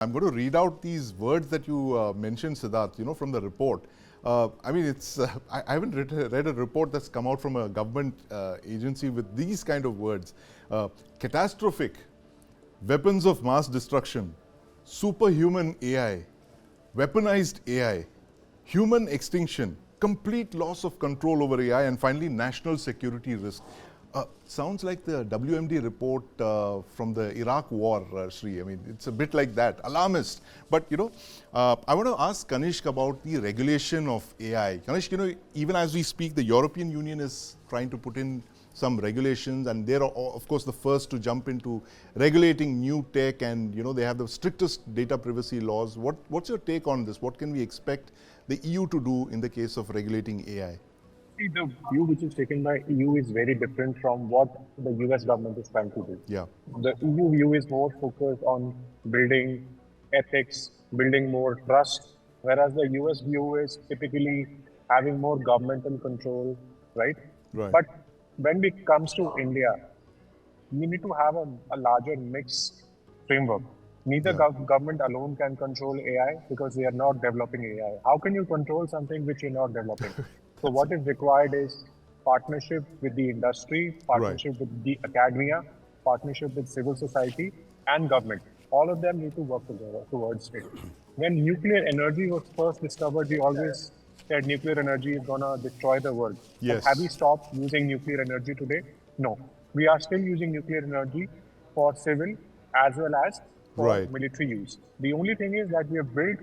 I'm going to read out these words that you mentioned, Siddarth, from the report. I mean, I haven't read a report that's come out from a government agency with these kind of words. Catastrophic, weapons of mass destruction, superhuman AI, weaponized AI, human extinction, complete loss of control over AI, and finally, national security risk. Sounds like the WMD report from the Iraq war, Sri. I mean, it's a bit like that, alarmist. But, I want to ask Kanishk about the regulation of AI. Kanishk, even as we speak, the European Union is trying to put in some regulations, and they're, of course, the first to jump into regulating new tech, and, they have the strictest data privacy laws. What's your take on this? What can we expect the EU to do in the case of regulating AI? See, the view which is taken by EU is very different from what the US government is trying to do. Yeah. The EU view is more focused on building ethics, building more trust, whereas the US view is typically having more governmental control, right? Right. But when it comes to India, we need to have a larger mixed framework. Neither government alone can control AI because they are not developing AI. How can you control something which you're not developing? So what is required is partnership with the industry, partnership with the academia, partnership with civil society and government. All of them need to work together towards it. When nuclear energy was first discovered, we always said nuclear energy is going to destroy the world. Yes. But have we stopped using nuclear energy today? No. We are still using nuclear energy for civil as well as for military use. The only thing is that we have built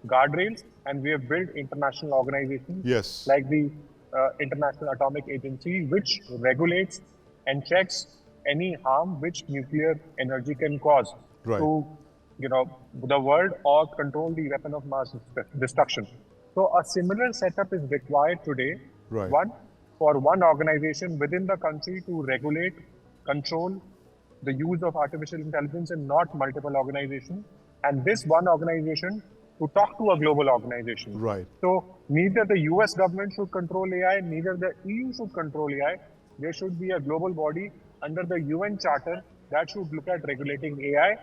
guardrails and we have built international organizations like the International Atomic Agency, which regulates and checks any harm which nuclear energy can cause to the world or control the weapon of mass destruction. So a similar setup is required today. One, for one organization within the country to regulate, control the use of artificial intelligence and not multiple organizations. And this one organization to talk to a global organization. So neither the US government should control AI, neither the EU should control AI. There should be a global body under the UN Charter that should look at regulating AI,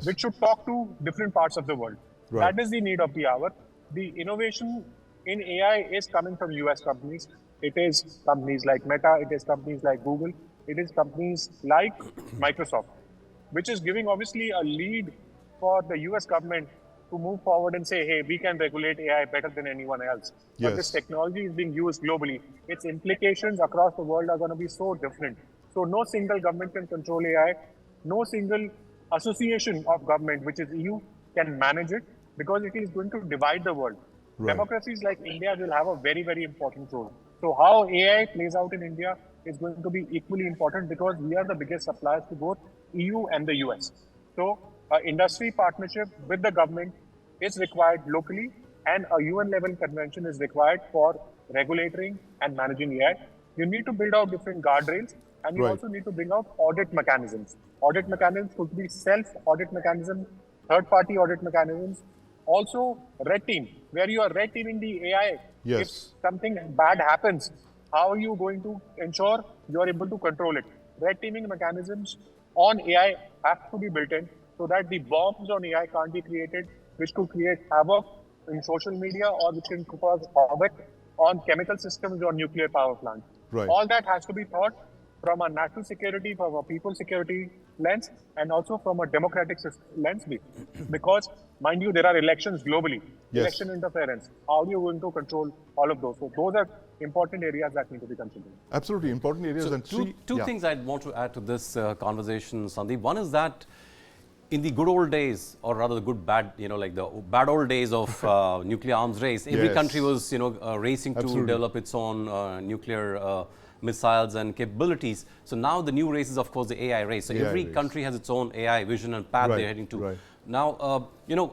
which should talk to different parts of the world. That is the need of the hour. The innovation in AI is coming from US companies. It is companies like Meta, it is companies like Google, it is companies like Microsoft, which is giving obviously a lead for the US government to move forward and say, hey, we can regulate AI better than anyone else. But this technology is being used globally. Its implications across the world are going to be so different. So no single government can control AI. No single association of government, which is EU, can manage it because it is going to divide the world. Democracies like India will have a very, very important role. So how AI plays out in India is going to be equally important because we are the biggest suppliers to both EU and the US. So industry partnership with the government is required locally, and a UN level convention is required for regulating and managing AI. You need to build out different guardrails, and you also need to bring out audit mechanisms. Audit mechanisms could be self-audit mechanisms, third-party audit mechanisms, also red team, where you are red teaming the AI. If something bad happens, how are you going to ensure you are able to control it? Red teaming mechanisms on AI have to be built in so that the bombs on AI can't be created, which could create havoc in social media or which can cause havoc on chemical systems or nuclear power plants. All that has to be thought from a national security, from a people security lens, and also from a democratic lens. Because, mind you, there are elections globally, election interference. How are you going to control all of those? So those are important areas that need to be considered. Absolutely, important areas. So and two things I'd want to add to this conversation, Sandeep. One is that in the good old days, or rather the good bad, like the bad old days of nuclear arms race, every country was, racing to develop its own nuclear missiles and capabilities. So now the new race is, of course, the AI race. So every country has its own AI vision and path they're heading to. Now,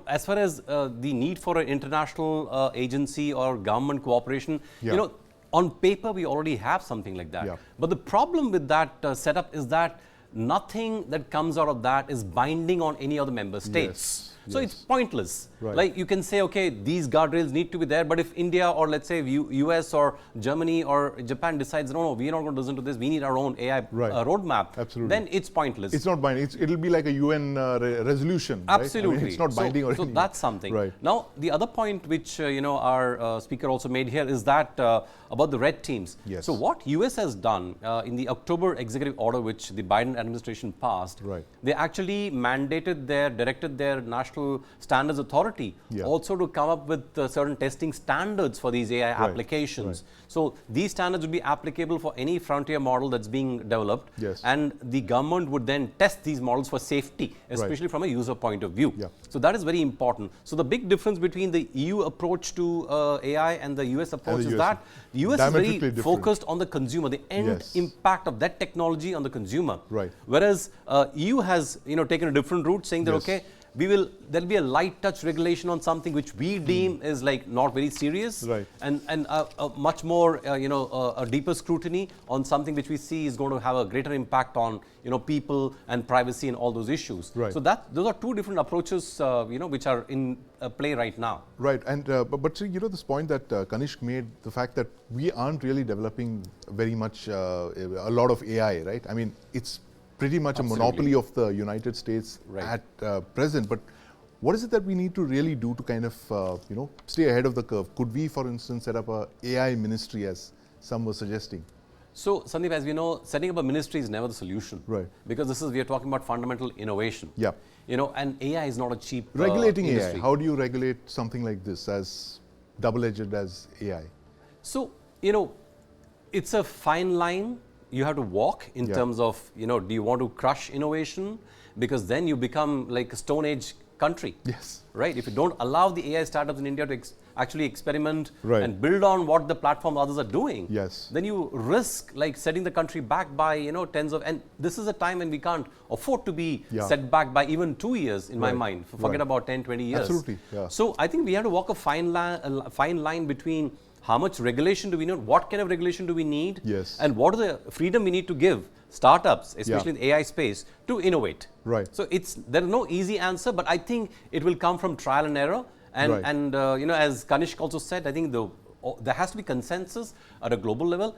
as far as the need for an international agency or government cooperation, on paper, we already have something like that. But the problem with that setup is that nothing that comes out of that is binding on any other member states. So it's pointless. Right. Like you can say, okay, these guardrails need to be there, but if India or let's say US or Germany or Japan decides, no, we are not going to listen to this, we need our own AI roadmap, then it's pointless. It's not binding. It'll be like a UN resolution. Absolutely. Right? I mean, it's not binding or anything. So that's something. Right. Now, the other point which our speaker also made here is that about the red teams. Yes. So what US has done in the October executive order which the Biden administration passed, they actually directed their National Standards Authority also to come up with certain testing standards for these AI applications. So these standards would be applicable for any frontier model that's being developed, and the government would then test these models for safety, especially from a user point of view. So that is very important. So the big difference between the EU approach to AI and the US approach is that the US is very focused on the consumer, the end impact of that technology on the consumer. Whereas EU has taken a different route, saying that okay, there'll be a light touch regulation on something which we deem is like not very serious, and a much more a deeper scrutiny on something which we see is going to have a greater impact on people and privacy and all those issues. So those are two different approaches which are in play right now. And but this point that Kanishk made, the fact that we aren't really developing very much a lot of AI, right? I mean, it's pretty much a monopoly of the United States at present. But what is it that we need to really do to kind of stay ahead of the curve? Could we, for instance, set up a AI ministry, as some were suggesting? So, Sandeep, as we know, setting up a ministry is never the solution, because we are talking about fundamental innovation. And AI is not a cheap regulating industry. AI. How do you regulate something like this, as double-edged as AI? So, it's a fine line you have to walk in terms of, do you want to crush innovation? Because then you become like a Stone Age country. Right? If you don't allow the AI startups in India to actually experiment and build on what the platform others are doing, then you risk like setting the country back by, tens of, and this is a time when we can't afford to be set back by even 2 years in my mind. Forget about 10, 20 years. Absolutely. So I think we have to walk a fine line between how much regulation do we need, what kind of regulation do we need, and what is the freedom we need to give startups, especially in the AI space, to innovate. So there is no easy answer, but I think it will come from trial and error. And as Kanishk also said, I think there has to be consensus at a global level,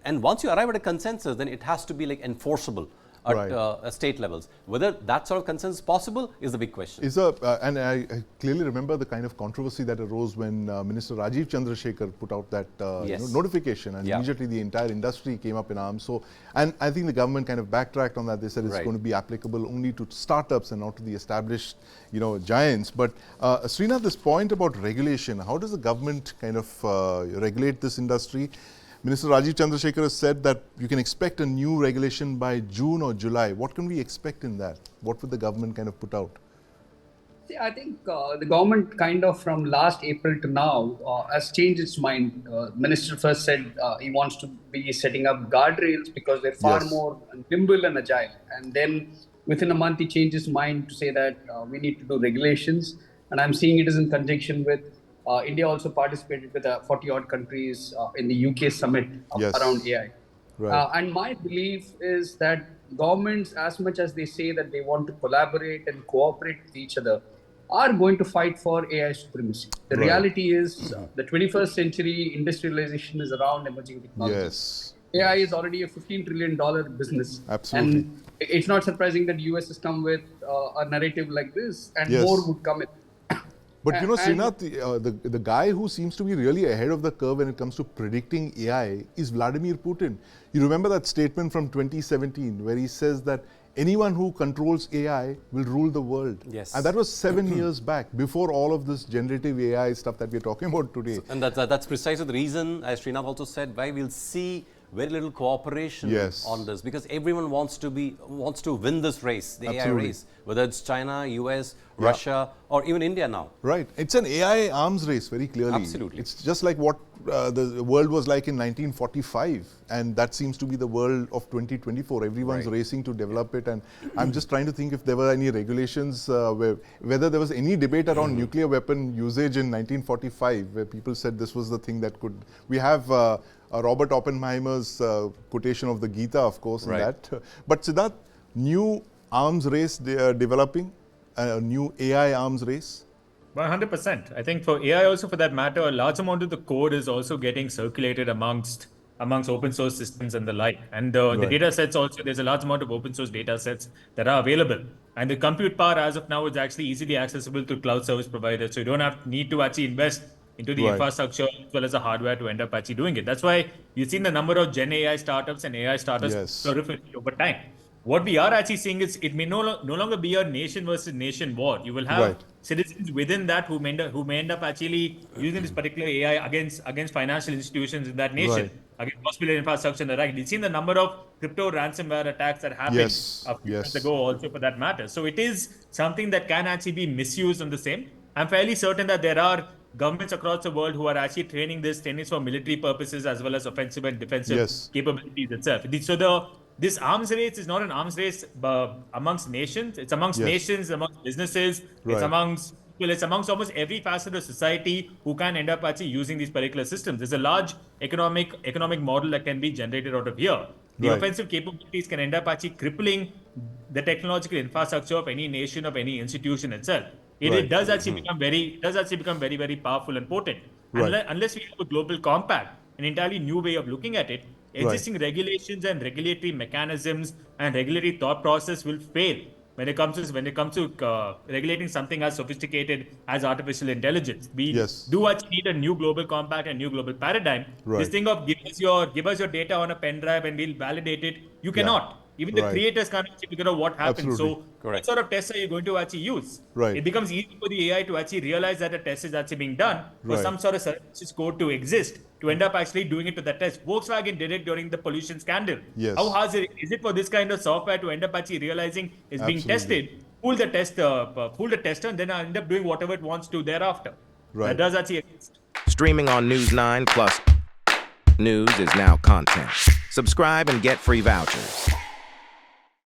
and once you arrive at a consensus, then it has to be like enforceable at state levels. Whether that sort of consensus is possible is the big question. And I clearly remember the kind of controversy that arose when Minister Rajiv Chandrasekhar put out that notification, and immediately the entire industry came up in arms. So, and I think the government kind of backtracked on that. They said it's going to be applicable only to startups and not to the established, giants. But Srinath, this point about regulation, how does the government kind of regulate this industry? Minister Rajiv Chandrasekhar has said that you can expect a new regulation by June or July. What can we expect in that? What would the government kind of put out? See, I think the government kind of from last April to now has changed its mind. Minister first said he wants to be setting up guardrails because they're far more nimble and agile. And then within a month, he changed his mind to say that we need to do regulations. And I'm seeing it is in conjunction with India also participated with 40-odd countries in the UK summit around AI. And my belief is that governments, as much as they say that they want to collaborate and cooperate with each other, are going to fight for AI supremacy. The reality is the 21st century industrialization is around emerging technologies. AI is already a $15 trillion business. And it's not surprising that the US has come with a narrative like this, and more would come in. But Srinath, the guy who seems to be really ahead of the curve when it comes to predicting AI is Vladimir Putin. You remember that statement from 2017 where he says that anyone who controls AI will rule the world. And that was 7 years back, before all of this generative AI stuff that we're talking about today. And that's precisely the reason, as Srinath also said, why we'll see very little cooperation on this, because everyone wants to win this race, the AI race, whether it's China, US, Russia, or even India now. It's an AI arms race, very clearly. It's just like what the world was like in 1945, and that seems to be the world of 2024. Everyone's racing to develop it, and I'm just trying to think if there were any regulations, whether there was any debate around nuclear weapon usage in 1945, where people said this was the thing that could. We have Robert Oppenheimer's quotation of the Gita, of course, in that. But Siddarth, new arms race they are developing a new AI arms race? 100%. I think for AI also, for that matter, a large amount of the code is also getting circulated amongst open source systems and the like. And the data sets also, there's a large amount of open source data sets that are available. And the compute power as of now is actually easily accessible through cloud service providers. So you don't need to actually invest into the infrastructure as well as the hardware to end up actually doing it. That's why you've seen the number of Gen AI startups and AI startups proliferate over time. What we are actually seeing is it may no longer be a nation versus nation war. You will have citizens within that who may end up actually using this particular AI against financial institutions in that nation, against hospital infrastructure and the like. We've seen the number of crypto ransomware attacks that happened a few months ago also for that matter. So it is something that can actually be misused on the same. I'm fairly certain that there are governments across the world who are actually training for military purposes as well as offensive and defensive capabilities itself. So this arms race is not an arms race amongst nations. It's amongst nations, amongst businesses. It's amongst almost every facet of society who can end up actually using these particular systems. There's a large economic model that can be generated out of here. The offensive capabilities can end up actually crippling the technological infrastructure of any nation, of any institution itself. It does actually become very, very powerful and potent. Unless we have a global compact, an entirely new way of looking at it, existing regulations and regulatory mechanisms and regulatory thought process will fail when it comes to regulating something as sophisticated as artificial intelligence. We do actually need a new global compact and new global paradigm. This thing of give us your data on a pen drive and we'll validate it. You cannot. Even the creators can't actually figure out what happened. So what sort of tests are you going to actually use? It becomes easy for the AI to actually realize that a test is actually being done for some sort of surreptitious code to exist, to end up actually doing it to the test. Volkswagen did it during the pollution scandal. How hard is it for this kind of software to end up actually realizing it's being tested, fool the tester, and then end up doing whatever it wants to thereafter? That does actually exist. Streaming on News9 plus news is now content. Subscribe and get free vouchers.